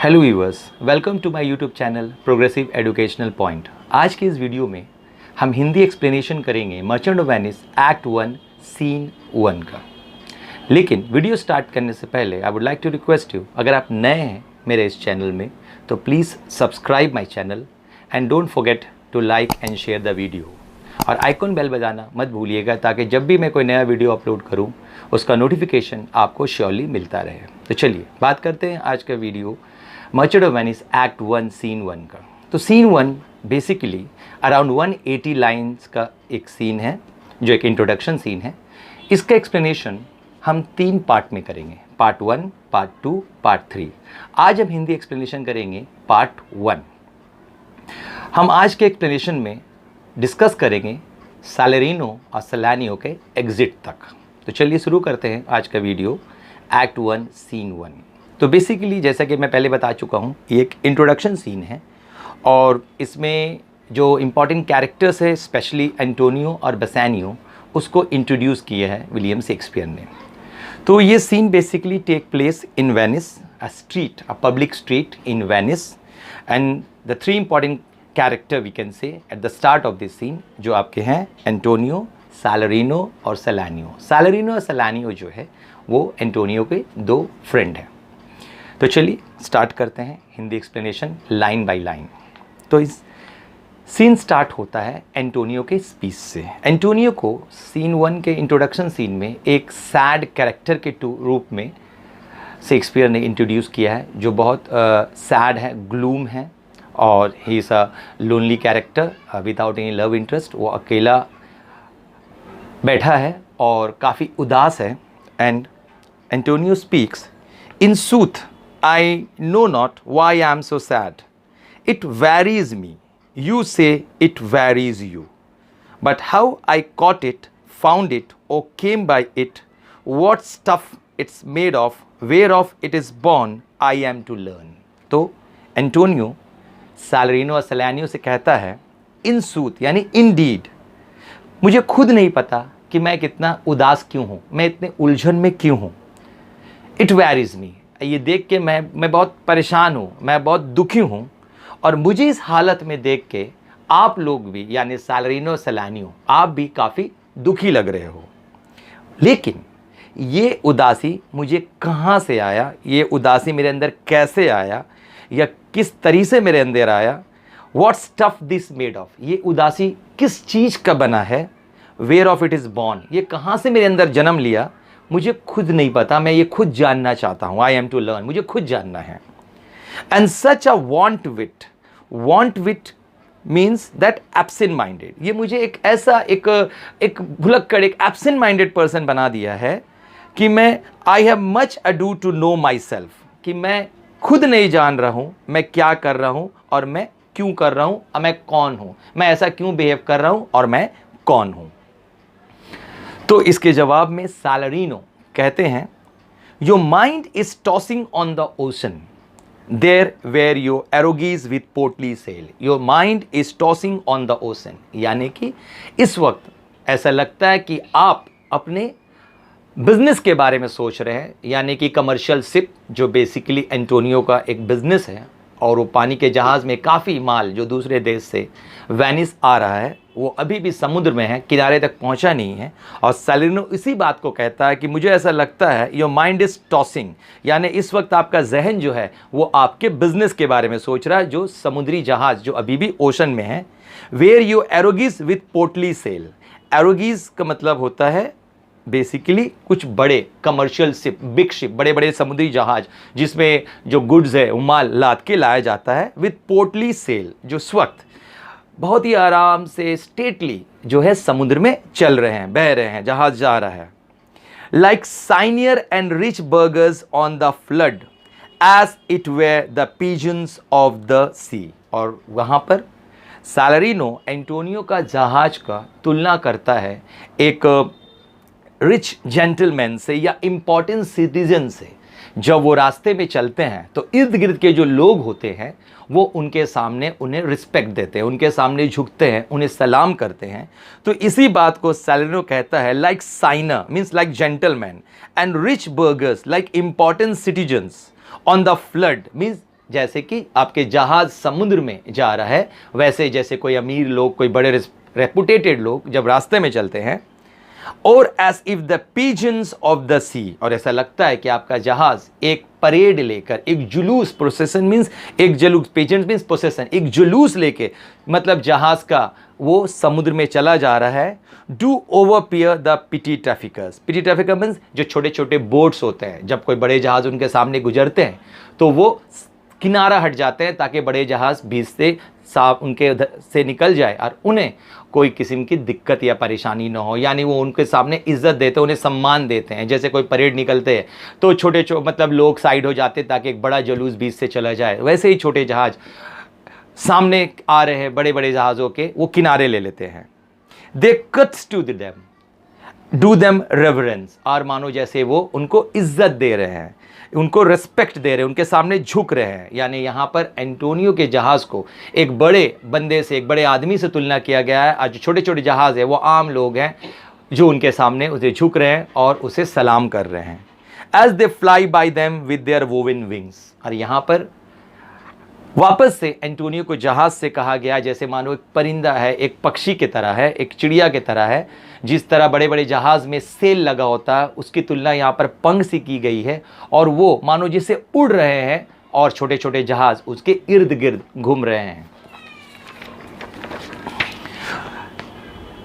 Hello viewers, welcome to my YouTube channel progressive educational point. आज के इस video में हम हिंदी एक्सप्लेनेशन करेंगे merchant of Venice act 1 scene 1 का। लेकिन वीडियो स्टार्ट करने से पहले I would like to request you, अगर आप नए हैं मेरे इस चैनल में तो please subscribe my channel and don't forget to like and share the video. और आइकॉन बेल बजाना मत भूलिएगा ताकि जब भी मैं कोई नया वीडियो अपलोड करूं उसका नोटिफिकेशन आपको श्योरली मिलता रहे। तो चलिए बात करते हैं आज का video merchant of Venice act 1 scene 1 का। तो सीन 1 बेसिकली अराउंड 180 लाइन्स का एक सीन है जो एक इंट्रोडक्शन सीन है। इसका एक्सप्लेनेशन हम 3 पार्ट में करेंगे, पार्ट 1, पार्ट 2, पार्ट 3। आज हम हिंदी एक्सप्लेनेशन करेंगे पार्ट 1। हम आज के एक्सप्लेनेशन में डिस्कस करेंगे सैलरीनो और सैलानियो के एग्जिट तक। तो चलिए शुरू करते हैं आज का वीडियो एक्ट 1 सीन 1। तो बेसिकली जैसा कि मैं पहले बता चुका हूँ, ये एक इंट्रोडक्शन सीन है और इसमें जो इम्पॉर्टेंट कैरेक्टर्स है स्पेशली एंटोनियो और बेसानियो, उसको इंट्रोड्यूस किया है विलियम शेक्सपियर ने। तो ये scene basically take place in Venice, a street, a public street in Venice, and the 3 important character we can say at the start of this scene जो आपके हैं एंटोनियो, सैलरीनो और सैलानियो। सैलरीनो और सैलानियो जो है वो एंटोनियो के 2 फ्रेंड हैं। तो चलिए स्टार्ट करते हैं Hindi explanation line by line. तो इस सीन स्टार्ट होता है एंटोनियो के स्पीच से। एंटोनियो को सीन 1 के इंट्रोडक्शन सीन में एक सैड कैरेक्टर के रूप में शेक्सपियर ने इंट्रोड्यूस किया है जो बहुत सैड है, ग्लूम है और he is a lonely character without any love interest. वो अकेला बैठा है और काफ़ी उदास है। And Antonio speaks, in soothe I know not why I am so sad. It varies me. You say it varies you. But how I caught it, found it, or came by it, what stuff it's made of, whereof it is born, I am to learn. तो Antonio सैलरीनो और सैलानियो से कहता है, इन soothe यानी Indeed, मुझे खुद नहीं पता कि मैं कितना उदास क्यों हूँ, मैं इतने उलझन में क्यों हूँ। इट वेरीज मी, ये देख के मैं बहुत परेशान हूँ, मैं बहुत दुखी हूँ और मुझे इस हालत में देख के आप लोग भी यानी सैलरीनो सैलानियो आप भी काफ़ी दुखी लग रहे हो। लेकिन ये उदासी मुझे कहाँ से आया, ये उदासी मेरे अंदर कैसे आया या किस तरीके से मेरे अंदर आया, what stuff this made of, ये उदासी किस चीज़ का बना है, where of it is born, ये कहाँ से मेरे अंदर जन्म लिया, मुझे खुद नहीं पता, मैं ये खुद जानना चाहता हूँ। आई एम टू लर्न, मुझे खुद जानना है। And such a want wit means that absent minded, ये मुझे एक ऐसा एक भुलक्कड़, एक एब्सेंट माइंडेड पर्सन बना दिया है कि मैं I have much ado to know myself, कि मैं खुद नहीं जान रहा हूँ मैं क्या कर रहा हूँ और मैं क्यों कर रहा हूँ और मैं कौन हूँ, मैं ऐसा क्यों बिहेव कर रहा हूँ और मैं कौन हूँ। तो इसके जवाब में सैलरीनो कहते हैं, your mind is tossing on the ocean there where your argosies with portly sail. Your mind is tossing on the ocean, यानी कि इस वक्त ऐसा लगता है कि आप अपने बिजनेस के बारे में सोच रहे हैं, यानी कि कमर्शियल शिप जो बेसिकली एंटोनियो का एक बिजनेस है और वो पानी के जहाज़ में काफ़ी माल जो दूसरे देश से वेनिस आ रहा है वो अभी भी समुद्र में है, किनारे तक पहुंचा नहीं है। और सैलरीनो इसी बात को कहता है कि मुझे ऐसा लगता है योर माइंड इज टॉसिंग, यानी इस वक्त आपका जहन जो है वो आपके बिजनेस के बारे में सोच रहा है जो समुद्री जहाज़ जो अभी भी ओशन में है। Where you argosies with portly sail, argosies का मतलब होता है बेसिकली कुछ बड़े कमर्शियल शिप, बिग शिप, बड़े बड़े समुद्री जहाज जिसमें जो गुड्स है वो माल लाद के लाया जाता है, विथ पोर्टली सेल, जो इस वक्त बहुत ही आराम से स्टेटली जो है समुद्र में चल रहे हैं, बह रहे हैं, जहाज जा रहा है। Like signior and rich burghers on the flood as it were the pageants of the sea. और वहाँ पर सैलरीनो एंटोनियो का जहाज का तुलना करता है एक रिच जेंटलमैन से या इम्पॉर्टेंट सिटीजन से। जब वो रास्ते में चलते हैं तो इर्द गिर्द के जो लोग होते हैं वो उनके सामने उन्हें रिस्पेक्ट देते हैं, उनके सामने झुकते हैं, उन्हें सलाम करते हैं। तो इसी बात को सैलरीनो कहता है, like signer means like gentleman and rich burgers like important citizens on the flood means जैसे कि आपके जहाज समुद्र में जा रहा है, वैसे जैसे कोई अमीर लोग, कोई बड़े रेपुटेटेड लोग जब रास्ते में चलते हैं, और as if the pageants of the sea, और ऐसा लगता है कि आपका जहाज एक परेड लेकर, एक जुलूस, प्रोसेसन मींस एक जुलूस, पिजन्स मींस प्रोसेसन, एक जुलूस लेके, मतलब जहाज का वो समुद्र में चला जा रहा है। Do overpeer the petty traffickers, petty trafficker means जो छोटे छोटे बोट्स होते हैं, जब कोई बड़े जहाज उनके सामने गुजरते हैं तो वो किनारा हट जाते हैं ताकि बड़े जहाज बीच से साफ उनके उधर से निकल जाए और उन्हें कोई किस्म की दिक्कत या परेशानी ना हो, यानी वो उनके सामने इज्जत देते हैं, उन्हें सम्मान देते हैं। जैसे कोई परेड निकलते हैं तो छोटे मतलब लोग साइड हो जाते ताकि एक बड़ा जुलूस बीच से चला जाए, वैसे ही छोटे जहाज सामने आ रहे हैं बड़े बड़े जहाज़ों के, वो किनारे ले लेते हैं। They cuts to them, do them reverence, और मानो जैसे वो उनको इज्जत दे रहे हैं, उनको रेस्पेक्ट दे रहे हैं, उनके सामने झुक रहे हैं। यानी यहाँ पर एंटोनियो के जहाज़ को एक बड़े बंदे से, एक बड़े आदमी से तुलना किया गया है। आज छोटे छोटे जहाज़ है वो आम लोग हैं जो उनके सामने उसे झुक रहे हैं और उसे सलाम कर रहे हैं। As they fly by them with their woven wings, और यहाँ पर वापस से एंटोनियो को जहाज से कहा गया जैसे मानो एक परिंदा है, एक पक्षी की तरह है, एक चिड़िया की तरह है। जिस तरह बड़े बड़े जहाज में सेल लगा होता है, उसकी तुलना यहाँ पर पंख से की गई है, और वो मानो जिसे उड़ रहे हैं और छोटे छोटे जहाज उसके इर्द गिर्द घूम रहे हैं।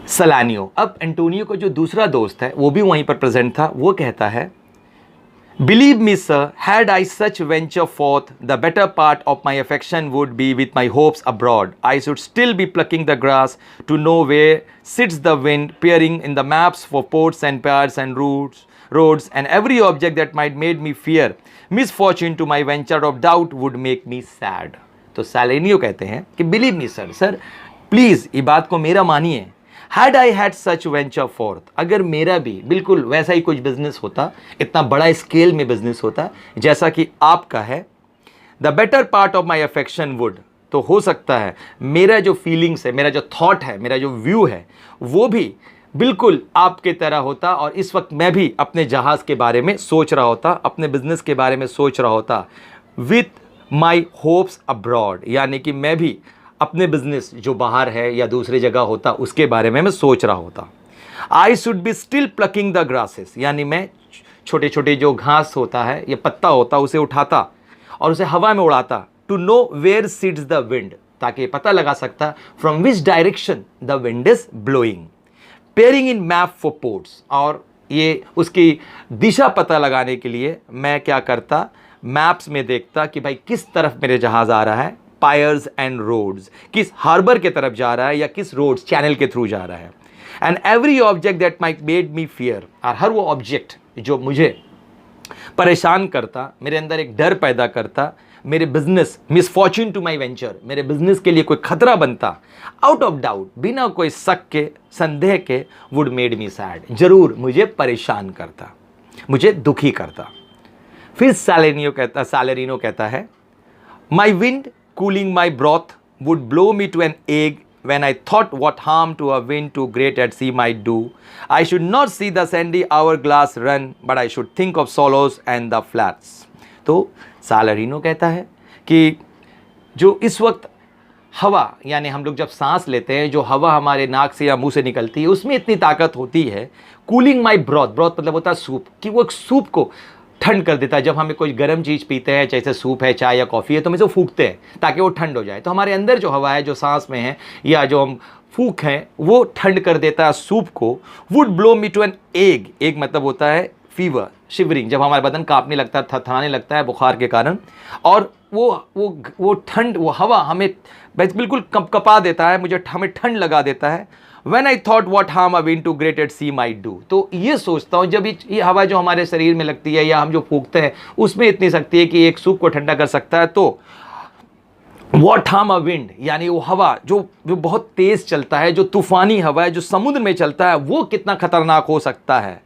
सलानियो, अब एंटोनियो को जो दूसरा दोस्त है वो भी वहीं पर प्रेजेंट था, वो कहता है, Believe me, sir, had I such venture forth, the better part of my affection would be with my hopes abroad. I should still be plucking the grass to know where sits the wind, peering in the maps for ports and piers and roads, and every object that might made me fear misfortune to my venture of doubt would make me sad. तो सैलेनियो कहते हैं कि believe me sir please ये बात को मेरा मानिए। Had I had such venture forth, अगर मेरा भी बिल्कुल वैसा ही कुछ बिजनेस होता, इतना बड़ा स्केल में बिजनेस होता जैसा कि आपका है, the better part of my affection would, तो हो सकता है मेरा जो फीलिंग्स है, मेरा जो थॉट है, मेरा जो व्यू है, वो भी बिल्कुल आपके तरह होता। और इस वक्त मैं भी अपने जहाज़ के बारे में सोच रहा होता, अपने बिजनेस के बारे में सोच रहा होता, विथ माई होप्स अब्रॉड, यानी कि मैं भी अपने बिजनेस जो बाहर है या दूसरी जगह होता उसके बारे में मैं सोच रहा होता। I should be still plucking the grasses, यानी मैं छोटे छोटे जो घास होता है या पत्ता होता उसे उठाता और उसे हवा में उड़ाता। To know where sits the wind, ताकि पता लगा सकता from which direction the wind is blowing. Peering in map for ports, और ये उसकी दिशा पता लगाने के लिए मैं क्या करता, मैप्स में देखता कि भाई किस तरफ मेरे जहाज़ आ रहा है, पायर्स एंड रोड्स, किस हार्बर के तरफ जा रहा है या किस रोड्स चैनल के थ्रू जा रहा है। And every object that might made me fear, और हर वो ऑब्जेक्ट जो मुझे परेशान करता, मेरे अंदर एक डर पैदा करता, मेरे business misfortune to my venture, मेरे बिजनेस के लिए कोई खतरा बनता, आउट ऑफ डाउट, बिना कोई शक के, संदेह के, वुड मेड मी सैड, जरूर मुझे परेशान करता, मुझे दुखी करता। फिर सैलेरिनो कहता है, माई wind cooling my broth would blow me to an egg when I thought what harm to a wind too great at sea might do. I should not see the sandy hourglass run, but I should think of swallows and the flats. तो सैलेरिनो कहता है कि जो इस वक्त हवा, यानी हम लोग जब सांस लेते हैं, जो हवा हमारे नाक से या मुंह से निकलती है उसमें इतनी ताकत होती है, कूलिंग माई ब्रॉथ, ब्रॉथ मतलब होता है सूप, कि वो एक सूप को ठंड कर देता है। जब हमें कोई गर्म चीज़ पीते हैं, जैसे सूप है, चाय या कॉफ़ी है, तो हम इसे फूंकते हैं ताकि वो ठंड हो जाए। तो हमारे अंदर जो हवा है, जो सांस में है या जो हम फूंक हैं, वो ठंड कर देता है सूप को। Would blow me to an egg, egg मतलब होता है फीवर, शिवरिंग, जब हमारा बदन कांपने लगता है, थरथराने लगता है बुखार के कारण, और वो ठंड, वो हवा हमें बिल्कुल कपा देता है, हमें ठंड लगा देता है। When I thought what harm a wind too great at sea might do, तो ये सोचता हूँ जब ये हवा जो हमारे शरीर में लगती है या हम जो फूंकते हैं उसमें इतनी शक्ति है कि एक सूप को ठंडा कर सकता है, तो what harm a wind, यानी वो हवा जो बहुत तेज चलता है, जो तूफानी हवा है, जो समुद्र में चलता है, वो कितना खतरनाक हो सकता है।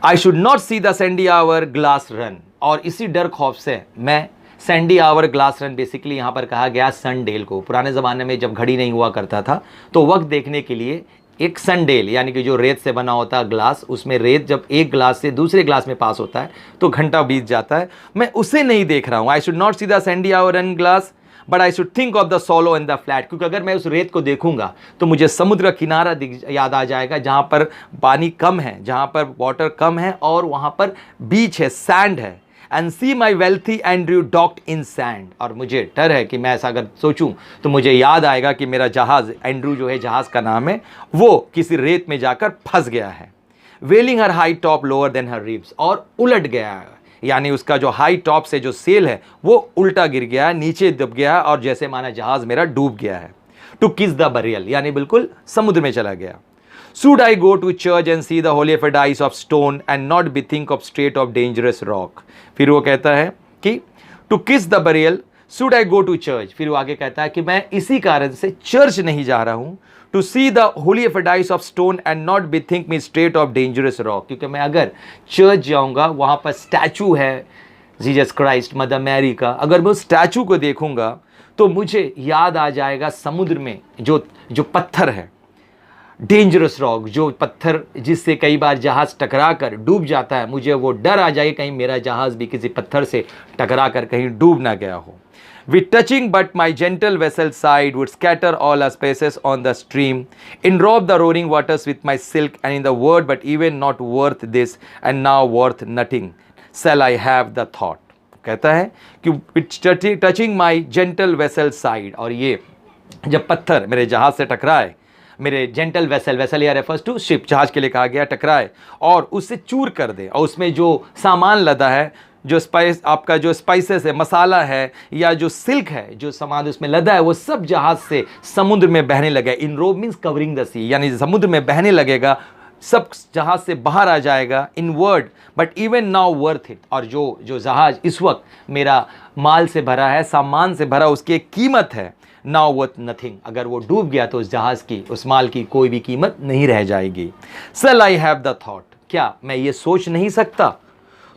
I should not see the sandy hourglass run, और इसी डर खौफ से मैं sandy hourglass run, basically यहाँ पर कहा गया सनडेल को। पुराने ज़माने में जब घड़ी नहीं हुआ करता था तो वक्त देखने के लिए एक सनडेल यानी कि जो रेत से बना होता है ग्लास, उसमें रेत जब एक ग्लास से दूसरे ग्लास में पास होता है तो घंटा बीत जाता है, मैं उसे नहीं देख रहा हूँ। I should not see the Sandy our and glass but I should think of the solo and the flat, क्योंकि अगर मैं उस रेत को देखूंगा तो मुझे समुद्र का किनारा याद आ जाएगा जहाँ पर पानी कम है, जहाँ पर वाटर कम है और वहाँ पर बीच है, सैंड है। And see my wealthy Andrew docked in sand, और मुझे डर है कि मैं ऐसा अगर सोचूं तो मुझे याद आएगा कि मेरा जहाज़, एंड्रू जो है जहाज़ का नाम है, वो किसी रेत में जाकर फंस गया है। वेलिंग हर हाई टॉप लोअर देन हर रिब्स, और उलट गया है, यानी उसका जो हाई टॉप से जो सेल है वो उल्टा गिर गया है, नीचे दब गया है और जैसे माना जहाज़ मेरा डूब गया है। टू किस द बरियल, यानी बिल्कुल समुद्र में चला गया। Should I go to church and see the holy paradise of stone and not be think of strait of dangerous rock? फिर वो कहता है कि to kiss the burial, should I go to church? फिर वो आगे कहता है कि मैं इसी कारण से चर्च नहीं जा रहा हूँ, to see the holy paradise of stone and not be think me strait of dangerous rock, क्योंकि मैं अगर चर्च जाऊँगा वहाँ पर स्टैचू है जीसस क्राइस्ट मदर मैरी का, अगर मैं उस स्टैचू को देखूँगा तो मुझे याद आ जाएगा समुद्र में जो पत्थर है, डेंजरस रॉक, जो पत्थर जिससे कई बार जहाज़ टकरा कर डूब जाता है, मुझे वो डर आ जाए कहीं मेरा जहाज़ भी किसी पत्थर से टकरा कर कहीं डूब ना गया हो। With touching but my gentle vessel's side would scatter all our spaces on the stream, enrobe the roaring waters with my silk, and in the word but even not worth this and now worth nothing shall I have the thought। कहता है कि with touching my gentle vessel's side, और ये जब पत्थर मेरे जहाज़ से टकराए, मेरे जेंटल वेसल या रेफर्स टू शिप, जहाज के लिए कहा गया, टकराए और उससे चूर कर दे, और उसमें जो सामान लदा है, जो स्पाइस आपका जो स्पाइसेस है, मसाला है या जो सिल्क है, जो सामान उसमें लदा है, वो सब जहाज से समुद्र में बहने लगे। इन रोब मीन्स कवरिंग द सी, यानी समुद्र में बहने लगेगा, सब जहाज से बाहर आ जाएगा। In word but even now worth it, और जो जहाज इस वक्त मेरा माल से भरा है, सामान से भरा, उसकी एक कीमत है। नाउ वर्थ नथिंग, अगर वो डूब गया तो उस जहाज की, उस माल की कोई भी कीमत नहीं रह जाएगी। Shall I have the thought, क्या मैं ये सोच नहीं सकता?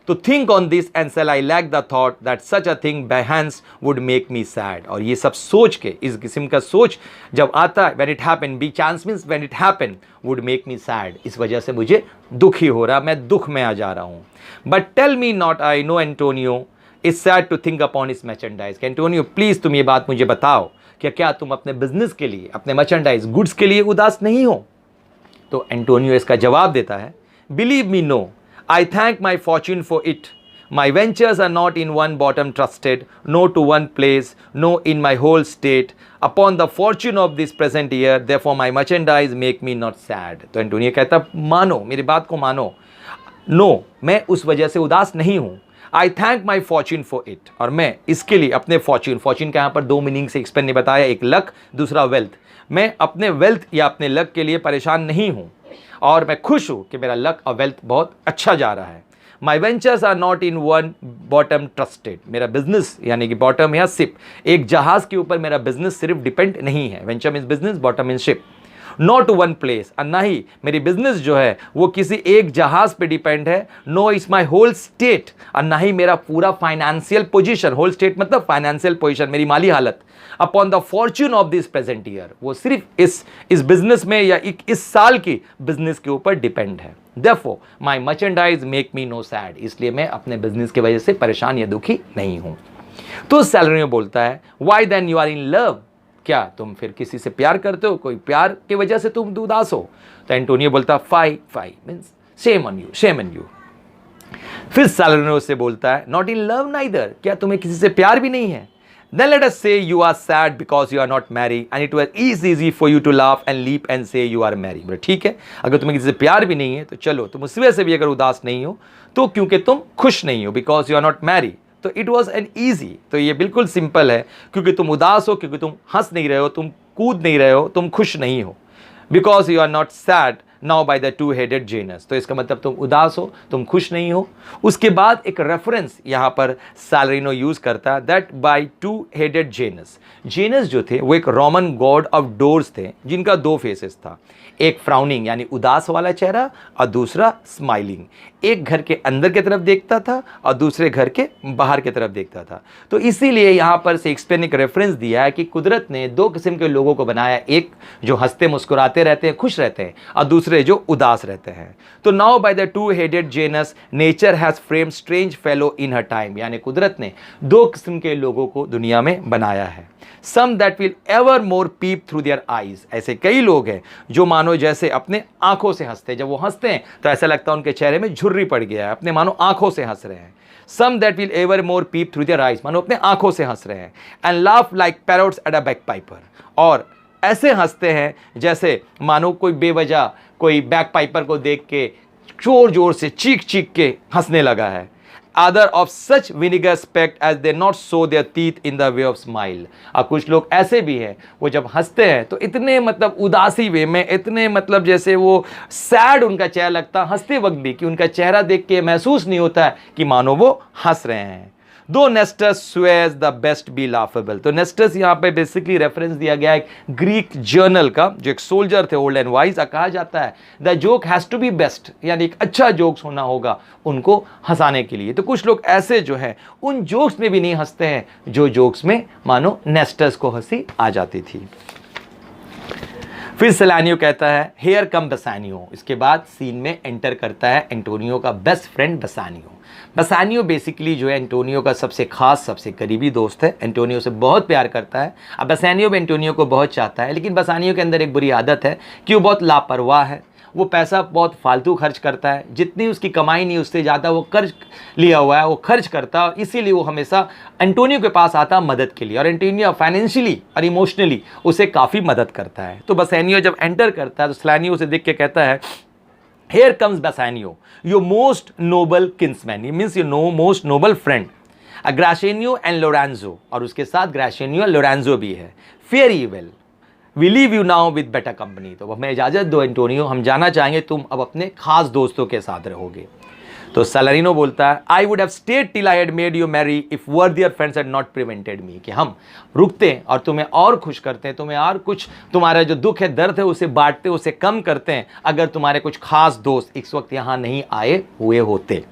तो think on this and shall I lack the thought that such a thing perchance would make me sad, और ये सब सोच के, इस किस्म का सोच जब आता है, when it happen, be chance means when it happen would make me sad, इस वजह से मुझे दुखी हो रहा, मैं दुख में आ जा रहा हूँ। But tell me not, I know Antonio is sad to think upon his merchandise। Antonio please तुम ये बात मुझे बताओ कि क्या तुम अपने बिजनेस के लिए, अपने मर्चेंडाइज गुड्स के लिए उदास नहीं हो? तो एंटोनियो इसका जवाब देता है, believe me no, I thank my fortune for it, my ventures are not in one bottom trusted, no to one place, no in my whole state, upon the fortune of this present year, therefore my merchandise make me not sad. तो Antonio कहता, मानो, मेरी बात को मानो, no, मैं उस वजह से उदास नहीं हूँ। आई thank my fortune for it, और मैं इसके लिए अपने फॉर्च्यून का यहाँ पर दो मीनिंग से एक्सप्लेन ने बताया, एक लक, दूसरा वेल्थ। मैं अपने वेल्थ या अपने लक के लिए परेशान नहीं हूँ और मैं खुश हूँ कि मेरा लक और वेल्थ बहुत अच्छा जा रहा है। My ventures are not in one bottom trusted, मेरा बिजनेस यानी कि बॉटम या शिप, एक जहाज़ के ऊपर मेरा बिजनेस सिर्फ डिपेंड नहीं है। Venture means business, bottom means ship. Not one place, और ना ही मेरी बिजनेस जो है वो किसी एक जहाज पे डिपेंड है। No is my whole state, और ना ही मेरा पूरा फाइनेंशियल पोजीशन, होल स्टेट मतलब फाइनेंशियल पोजीशन, मेरी माली हालत, upon the fortune of this present year, वो सिर्फ इस बिजनेस में या इस साल की बिजनेस के ऊपर डिपेंड है। Therefore, my merchandise make me no sad, इसलिए मैं अपने बिजनेस की वजह से परेशान या दुखी नहीं हूं। तो सैलरियो बोलता है, why then you are in love, क्या तुम फिर किसी से प्यार करते हो, कोई प्यार की वजह से तुम उदास हो? तो एंटोनियो बोलता, fie means shame on you. फिर सैलरियो से बोलता है, नॉट इन लव नाइदर, क्या तुम्हें किसी से प्यार भी नहीं है? Then let us say you are sad because you are not married and it was easy for you to laugh and leap and say you are married। बोले ठीक है, अगर तुम्हें किसी से प्यार भी नहीं है तो चलो तुम उस वजह से भी अगर उदास नहीं हो तो क्योंकि तुम खुश नहीं हो, because you are not married, तो इट वॉज एन ईजी, तो ये बिल्कुल सिंपल है, क्योंकि तुम उदास हो, क्योंकि तुम हंस नहीं रहे हो, तुम कूद नहीं रहे हो, तुम खुश नहीं हो। Because you are not sad now by the two headed Janus. तो इसका मतलब तुम उदास हो, तुम खुश नहीं हो। उसके बाद एक रेफरेंस यहाँ पर सैलरिनो यूज करता है, that by two headed Janus. Janus जो थे वो एक रोमन गॉड ऑफ डोर्स थे जिनका दो फेसेस था, एक फ्राउनिंग यानी उदास वाला चेहरा और दूसरा स्माइलिंग। एक घर के अंदर की तरफ देखता था और दूसरे घर के बाहर की तरफ देखता था। तो इसीलिए यहाँ पर शेक्सपियर ने एक रेफरेंस दिया है कि कुदरत ने दो किस्म के लोगों को बनाया, एक जो हंसते मुस्कुराते रहते हैं, खुश रहते हैं, और दूसरे जो उदास रहते हैं। तो now by the two headed Janus nature has framed strange fellow in her time, यानी कुदरत ने दो किस्म के लोगों को दुनिया में बनाया है। Some that will evermore peep through their eyes, ऐसे कई लोग हैं जो मानो जैसे अपने आंखों से हंसते हैं। जब वो हंसते हैं तो ऐसा लगता है उनके चेहरे में झुर्री पड़ गया है, अपने मानो आंखों से हंस रहे हैं। Some that will evermore peep through their eyes, मानो अपने आंखों से हंस रहे हैं। And laugh like parrots at a bagpiper, और ऐसे हंसते हैं जैसे मानो कोई बेवजह कोई बैकपाइपर को देख के जोर जोर से चीख चीख के हंसने लगा है। Other of such vinegar spect as they not show their teeth in the way of smile। और कुछ लोग ऐसे भी हैं वो जब हंसते हैं तो इतने मतलब उदासी वे में, इतने मतलब जैसे वो सैड उनका चेहरा लगता है हंसते वक्त भी, कि उनका चेहरा देख के महसूस नहीं होता है कि मानो वो हंस रहे हैं। Though Nestor swears the best be laughable. तो नेस्टस यहाँ पे बेसिकली रेफरेंस दिया गया है ग्रीक जर्नल का, जो एक सोल्जर थे ओल्ड एंड वाइज। कहा जाता है the joke has to be best, यानी एक अच्छा जोक्स होना होगा उनको हंसाने के लिए। तो कुछ लोग ऐसे जो है उन जोक्स में भी नहीं हंसते हैं जो जोक्स में मानो नेस्टस को हंसी आ जाती थी। फिर सेलानियो कहता है हेयर कम बसानियो। इसके बाद सीन में एंटर करता है एंटोनियो का बेस्ट फ्रेंड बसानियो। बसानियो बेसिकली जो है एंटोनियो का सबसे खास, सबसे करीबी दोस्त है, एंटोनियो से बहुत प्यार करता है। अब बसानियो भी एंटोनियो को बहुत चाहता है, लेकिन बसानियो के अंदर एक बुरी आदत है कि वो बहुत लापरवाह है। वो पैसा बहुत फालतू खर्च करता है, जितनी उसकी कमाई नहीं उससे ज़्यादा वो कर्ज लिया हुआ है वो खर्च करता है, और इसीलिए वो हमेशा एंटोनियो के पास आता मदद के लिए, और एंटोनियो फाइनेंशियली और इमोशनली उसे काफ़ी मदद करता है। तो बसानियो जब एंटर करता है तो सेलानियो उसे देख के कहता है Here comes Bassanio, your most noble kinsman, he means your most noble friend, Gratiano and Lorenzo, और उसके साथ ग्राशियनियो और लोरेंजो भी है। Very well, we leave you now with better company। तो हमें इजाज़त दो एंटोनियो, हम जाना चाहेंगे, तुम अब अपने खास दोस्तों के साथ रहोगे। तो सैलरिनो बोलता है I would have stayed till I had made you merry if worthier friends had not prevented me, कि हम रुकते हैं और तुम्हें और खुश करते हैं, तुम्हें और कुछ तुम्हारा जो दुख है दर्द है उसे बांटते, उसे कम करते हैं, अगर तुम्हारे कुछ खास दोस्त इस वक्त यहाँ नहीं आए हुए होते।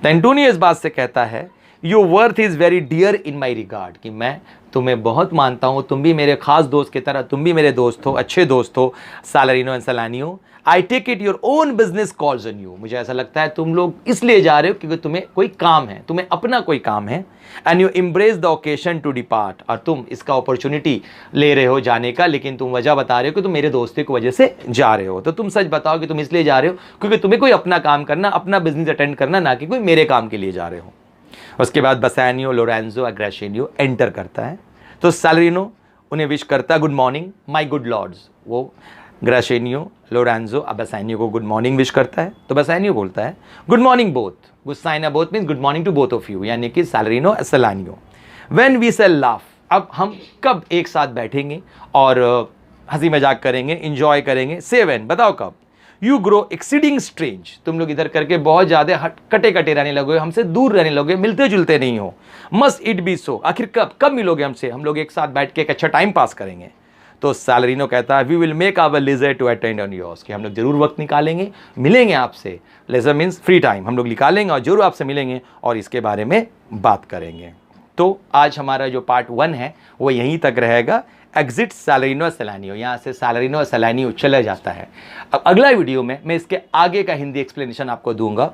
तो एंटोनियो इस बात से कहता है your worth is very dear in my regard, कि मैं तुम्हें बहुत मानता हूँ, तुम भी मेरे खास दोस्त की तरह, तुम भी मेरे दोस्त हो, अच्छे दोस्त हो। Salarino and Salanio I take it your own business calls on you, मुझे ऐसा लगता है तुम लोग इसलिए जा रहे हो क्योंकि तुम्हें कोई काम है, तुम्हें अपना कोई काम है। And you embrace the occasion to depart, और तुम इसका अपॉर्चुनिटी ले रहे हो जाने का, लेकिन तुम वजह बता रहे हो कि तुम मेरे दोस्ती की वजह से जा रहे हो। तो तुम सच बताओ कि तुम इसलिए जा रहे हो क्योंकि तुम्हें कोई अपना काम करना, अपना बिजनेस अटेंड करना, ना कि कोई मेरे काम के लिए जा रहे हो। उसके बाद बसानियो, लोरेंजो और ग्राशियनियो एंटर करता है। तो सैलरिनो उन्हें विश करता है good morning my good lords. वो ग्राशियनियो, लोरेंजो और बसानियो को गुड मॉर्निंग विश करता है। तो बसानियो बोलता है good morning both, good sign both means good morning to both of you, यानी कि सैलरिनो और Solanio. When we shall laugh, अब हम कब एक साथ बैठेंगे और हंसी मजाक करेंगे, इंजॉय करेंगे। से व्हेन, बताओ कब। यू ग्रो एक्सीडिंग स्ट्रेंज, तुम लोग इधर करके बहुत ज़्यादा कटे कटे रहने लगोगे, हमसे दूर रहने लगोगे, मिलते जुलते नहीं हो। मस्ट इट बी सो, आखिर कब मिलोगे हमसे, हम लोग एक साथ बैठ के एक अच्छा टाइम पास करेंगे। तो सैलरिनो कहता है we will make our leisure to attend on yours, कि हम लोग जरूर वक्त निकालेंगे, मिलेंगे आपसे। लीजर मीन्स फ्री टाइम, हम लोग निकालेंगे और जरूर आपसे मिलेंगे और इसके बारे में बात करेंगे। तो आज हमारा जो पार्ट 1 है वो यहीं तक रहेगा। एग्जिट सैलरिनो सेलानियो, यहाँ से सैलरिनो सेलानियो चला जाता है। अब अगला वीडियो में मैं इसके आगे का हिंदी एक्सप्लेनेशन आपको दूंगा।